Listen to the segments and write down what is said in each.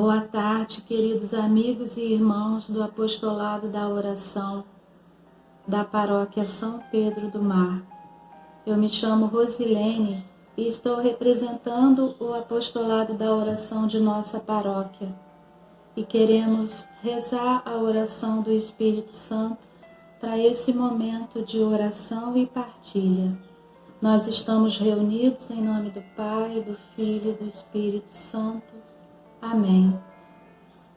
Boa tarde, queridos amigos e irmãos do Apostolado da Oração da Paróquia São Pedro do Mar. Eu me chamo Rosilene e estou representando o Apostolado da Oração de nossa paróquia. E queremos rezar a oração do Espírito Santo para esse momento de oração e partilha. Nós estamos reunidos em nome do Pai, do Filho e do Espírito Santo. Amém.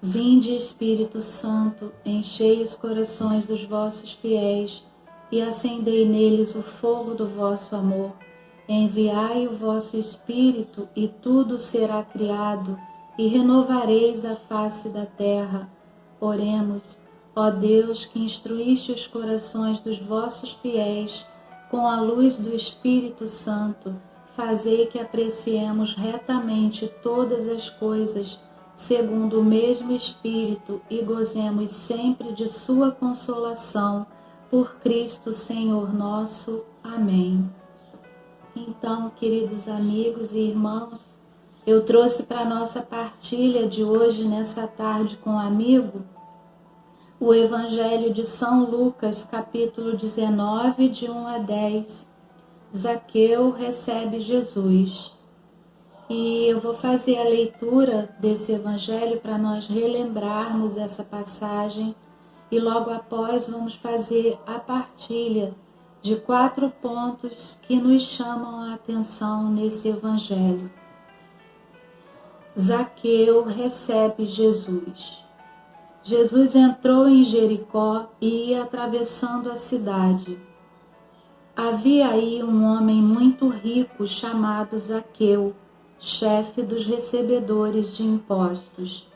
Vinde, Espírito Santo, enchei os corações dos vossos fiéis e acendei neles o fogo do vosso amor. Enviai o vosso Espírito e tudo será criado e renovareis a face da terra. Oremos, ó Deus, que instruíste os corações dos vossos fiéis com a luz do Espírito Santo, fazei que apreciemos retamente todas as coisas, segundo o mesmo Espírito, e gozemos sempre de sua consolação, por Cristo Senhor nosso. Amém. Então, queridos amigos e irmãos, eu trouxe para a nossa partilha de hoje, nessa tarde com um amigo, o Evangelho de São Lucas, capítulo 19, de 1 a 10. Zaqueu recebe Jesus. E eu vou fazer a leitura desse Evangelho para nós relembrarmos essa passagem e logo após vamos fazer a partilha de 4 pontos que nos chamam a atenção nesse Evangelho. Zaqueu recebe Jesus. Jesus entrou em Jericó e ia atravessando a cidade. Havia aí um homem muito rico chamado Zaqueu, chefe dos recebedores de impostos.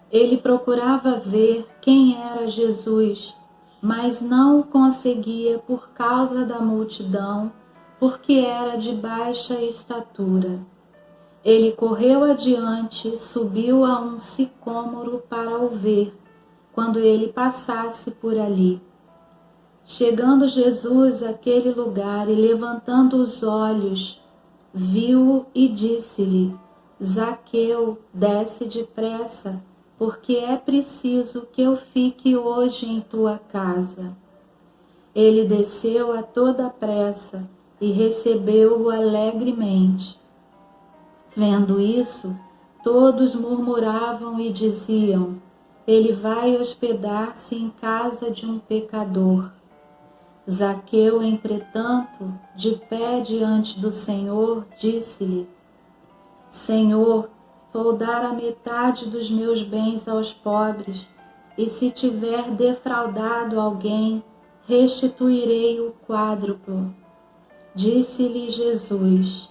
Ele procurava ver quem era Jesus, mas não o conseguia por causa da multidão, porque era de baixa estatura. Ele correu adiante, subiu a um sicômoro para o ver, quando ele passasse por ali. Chegando Jesus àquele lugar e levantando os olhos, viu-o e disse-lhe: Zaqueu, desce depressa, porque é preciso que eu fique hoje em tua casa. Ele desceu a toda pressa e recebeu-o alegremente. Vendo isso, todos murmuravam e diziam: ele vai hospedar-se em casa de um pecador. Zaqueu, entretanto, de pé diante do Senhor, disse-lhe: Senhor, vou dar a metade dos meus bens aos pobres, e se tiver defraudado alguém, restituirei o quádruplo. Disse-lhe Jesus: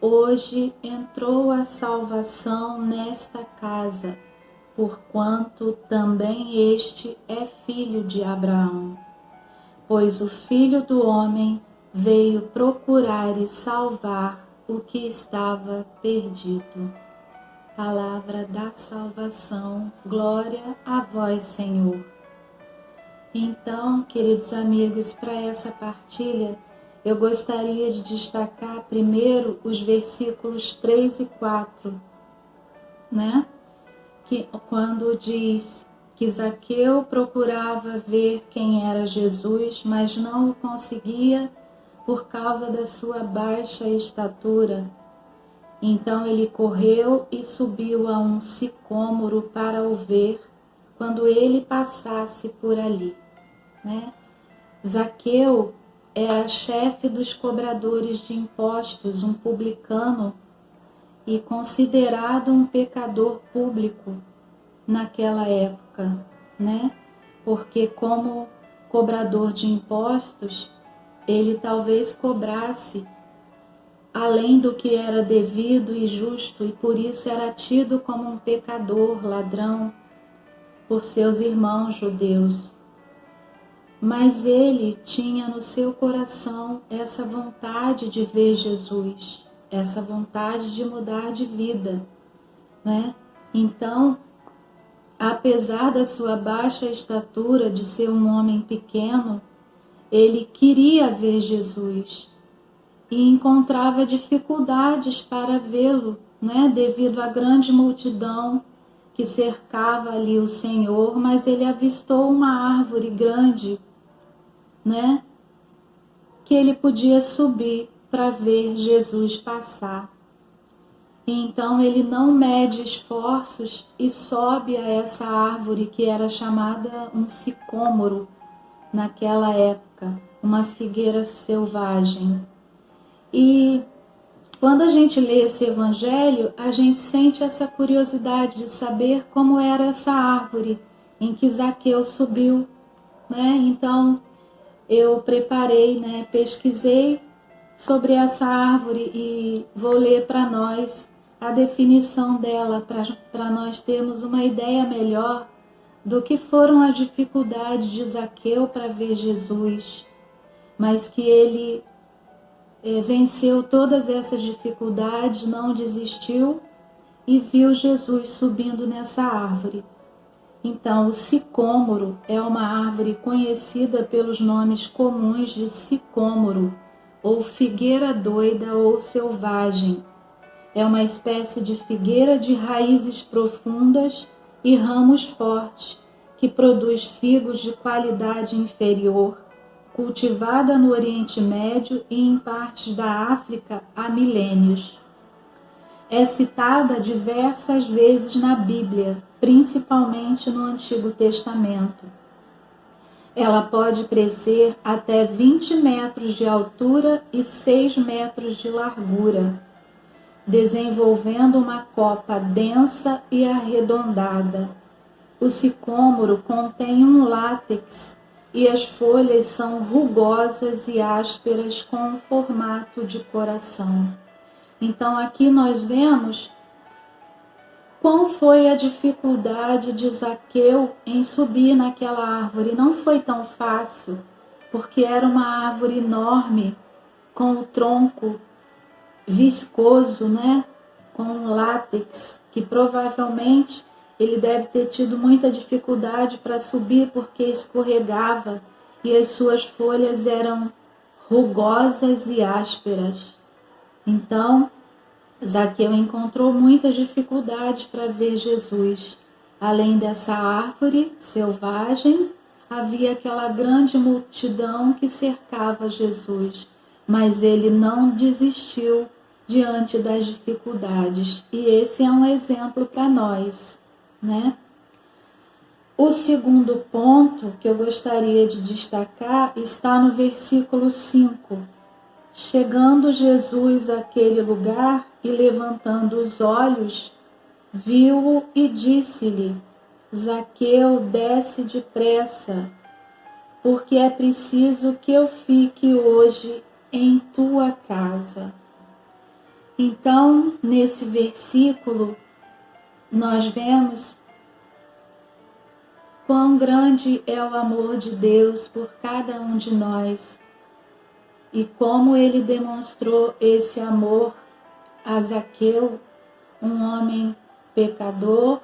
Hoje entrou a salvação nesta casa, porquanto também este é filho de Abraão. Pois o Filho do Homem veio procurar e salvar o que estava perdido. Palavra da salvação, glória a vós, Senhor. Então, queridos amigos, para essa partilha, eu gostaria de destacar primeiro os versículos 3 e 4, né? Quando diz que Zaqueu procurava ver quem era Jesus, mas não o conseguia por causa da sua baixa estatura. Então ele correu e subiu a um sicômoro para o ver quando ele passasse por ali, né? Zaqueu era chefe dos cobradores de impostos, um publicano e considerado um pecador público naquela época, né? Porque como cobrador de impostos, ele talvez cobrasse além do que era devido e justo, e por isso era tido como um pecador, ladrão, por seus irmãos judeus. Mas ele tinha no seu coração essa vontade de ver Jesus, essa vontade de mudar de vida, né? Então, apesar da sua baixa estatura, de ser um homem pequeno, ele queria ver Jesus e encontrava dificuldades para vê-lo, né? Devido à grande multidão que que cercava ali o Senhor, mas ele avistou uma árvore grande, né? Que ele podia subir para ver Jesus passar. Então ele não mede esforços e sobe a essa árvore que era chamada um sicômoro naquela época, uma figueira selvagem. E quando a gente lê esse evangelho, a gente sente essa curiosidade de saber como era essa árvore em que Zaqueu subiu, né? Então eu preparei, né, pesquisei sobre essa árvore e vou ler para nós a definição dela, para nós termos uma ideia melhor do que foram as dificuldades de Zaqueu para ver Jesus, mas que ele venceu todas essas dificuldades, não desistiu e viu Jesus subindo nessa árvore. Então, o sicômoro é uma árvore conhecida pelos nomes comuns de sicômoro, ou figueira doida ou selvagem. É uma espécie de figueira de raízes profundas e ramos fortes, que produz figos de qualidade inferior, cultivada no Oriente Médio e em partes da África há milênios. É citada diversas vezes na Bíblia, principalmente no Antigo Testamento. Ela pode crescer até 20 metros de altura e 6 metros de largura, desenvolvendo uma copa densa e arredondada. O sicômoro contém um látex e as folhas são rugosas e ásperas com um formato de coração. Então aqui nós vemos qual foi a dificuldade de Zaqueu em subir naquela árvore. Não foi tão fácil, porque era uma árvore enorme, com o tronco viscoso, né? Com um látex, que provavelmente ele deve ter tido muita dificuldade para subir, porque escorregava e as suas folhas eram rugosas e ásperas. Então, Zaqueu encontrou muitas dificuldades para ver Jesus. Além dessa árvore selvagem, havia aquela grande multidão que cercava Jesus, mas ele não desistiu diante das dificuldades. E esse é um exemplo para nós, né? O segundo ponto que eu gostaria de destacar está no versículo 5. Chegando Jesus àquele lugar e levantando os olhos, viu-o e disse-lhe: Zaqueu, desce depressa, porque é preciso que eu fique hoje em tua casa. Então, nesse versículo, nós vemos quão grande é o amor de Deus por cada um de nós e como ele demonstrou esse amor a Zaqueu, um homem pecador,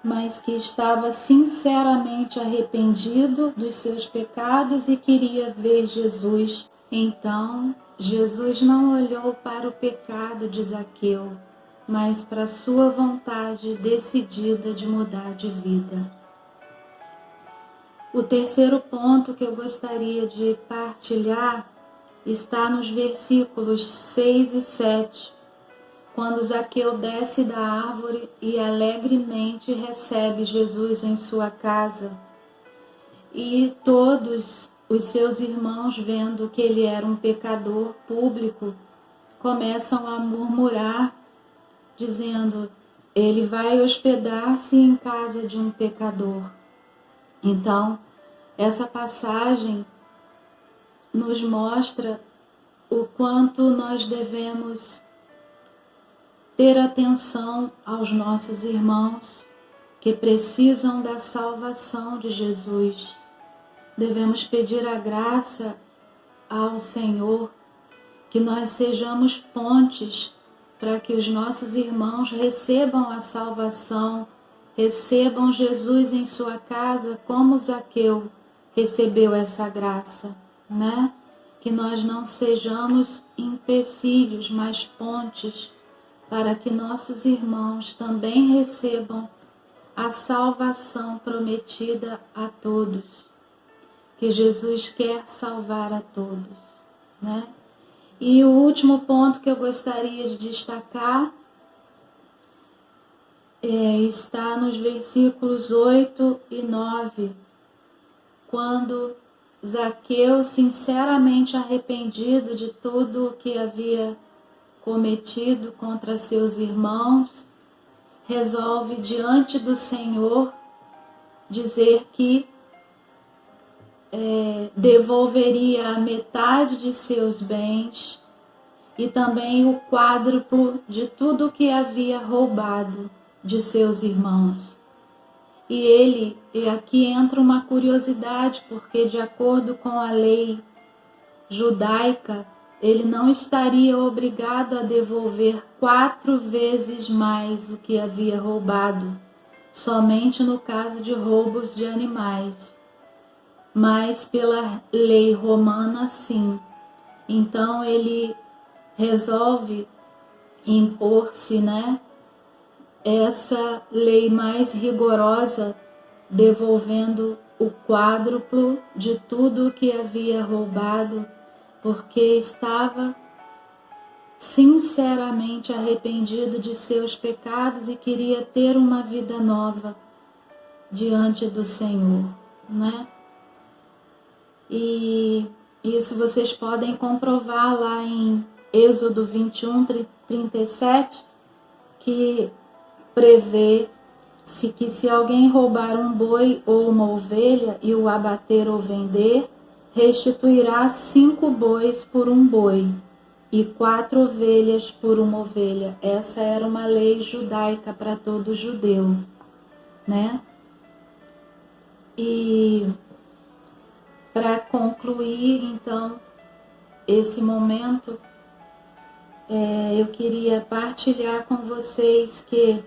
mas que estava sinceramente arrependido dos seus pecados e queria ver Jesus. Então, Jesus não olhou para o pecado de Zaqueu, mas para a sua vontade decidida de mudar de vida. O terceiro ponto que eu gostaria de partilhar está nos versículos 6 e 7, quando Zaqueu desce da árvore e alegremente recebe Jesus em sua casa. E todos os seus irmãos, vendo que ele era um pecador público, começam a murmurar, dizendo: ele vai hospedar-se em casa de um pecador. Então, essa passagem nos mostra o quanto nós devemos ter atenção aos nossos irmãos que precisam da salvação de Jesus. Devemos pedir a graça ao Senhor que nós sejamos pontes para que os nossos irmãos recebam a salvação, recebam Jesus em sua casa como Zaqueu recebeu essa graça, né? Que nós não sejamos empecilhos, mas pontes, para que nossos irmãos também recebam a salvação prometida a todos, que Jesus quer salvar a todos, né? E o último ponto que eu gostaria de destacar está nos versículos 8 e 9, quando Zaqueu, sinceramente arrependido de tudo o que havia cometido contra seus irmãos, resolve diante do Senhor dizer que devolveria a metade de seus bens e também o quádruplo de tudo o que havia roubado de seus irmãos. E aqui entra uma curiosidade, porque de acordo com a lei judaica, ele não estaria obrigado a devolver 4 vezes mais o que havia roubado, somente no caso de roubos de animais. Mas pela lei romana, sim. Então ele resolve impor-se, essa lei mais rigorosa, devolvendo o quádruplo de tudo o que havia roubado, porque estava sinceramente arrependido de seus pecados e queria ter uma vida nova diante do Senhor, E isso vocês podem comprovar lá em Êxodo 21, 37, que prevê que se alguém roubar um boi ou uma ovelha e o abater ou vender, restituirá 5 bois por um boi e 4 ovelhas por uma ovelha. Essa era uma lei judaica para todo judeu, E para concluir, então, esse momento, eu queria partilhar com vocês que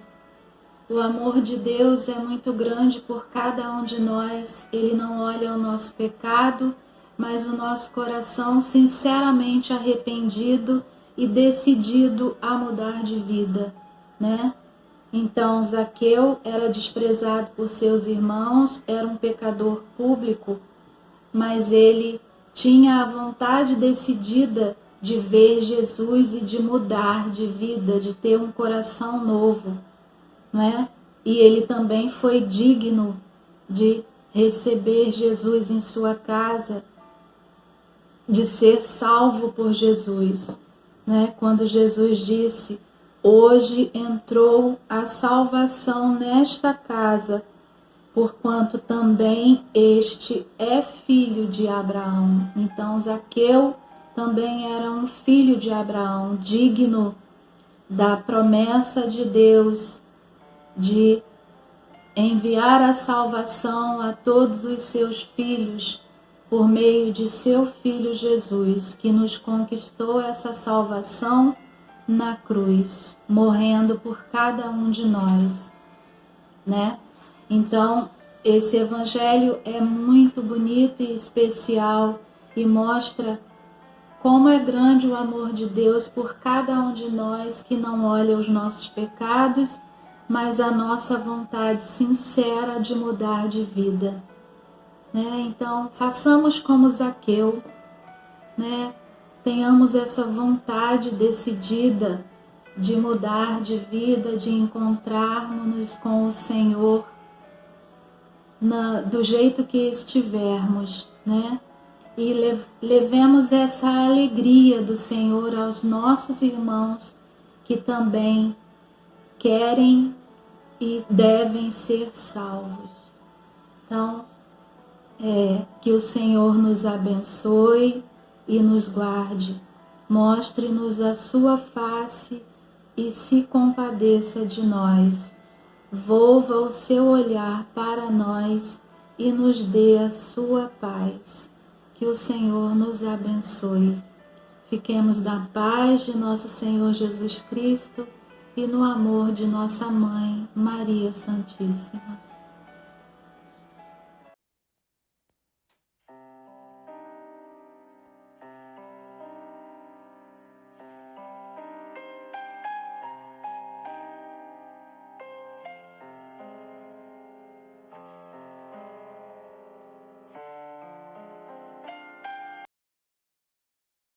o amor de Deus é muito grande por cada um de nós. Ele não olha o nosso pecado, mas o nosso coração sinceramente arrependido e decidido a mudar de vida, Então, Zaqueu era desprezado por seus irmãos, era um pecador público, mas ele tinha a vontade decidida de ver Jesus e de mudar de vida, de ter um coração novo, E ele também foi digno de receber Jesus em sua casa, de ser salvo por Jesus, Quando Jesus disse: hoje entrou a salvação nesta casa, porquanto também este é filho de Abraão. Então Zaqueu também era um filho de Abraão, digno da promessa de Deus de enviar a salvação a todos os seus filhos por meio de seu Filho Jesus, que nos conquistou essa salvação na cruz, morrendo por cada um de nós, Então, esse evangelho é muito bonito e especial e mostra como é grande o amor de Deus por cada um de nós, que não olha os nossos pecados, mas a nossa vontade sincera de mudar de vida, Então, façamos como Zaqueu, Tenhamos essa vontade decidida de mudar de vida, de encontrarmos-nos com o Senhor do jeito que estivermos, E levemos essa alegria do Senhor aos nossos irmãos que também querem e devem ser salvos. Então, que o Senhor nos abençoe e nos guarde, mostre-nos a sua face e se compadeça de nós. Volva o seu olhar para nós e nos dê a sua paz. Que o Senhor nos abençoe. Fiquemos na paz de nosso Senhor Jesus Cristo e no amor de nossa Mãe, Maria Santíssima.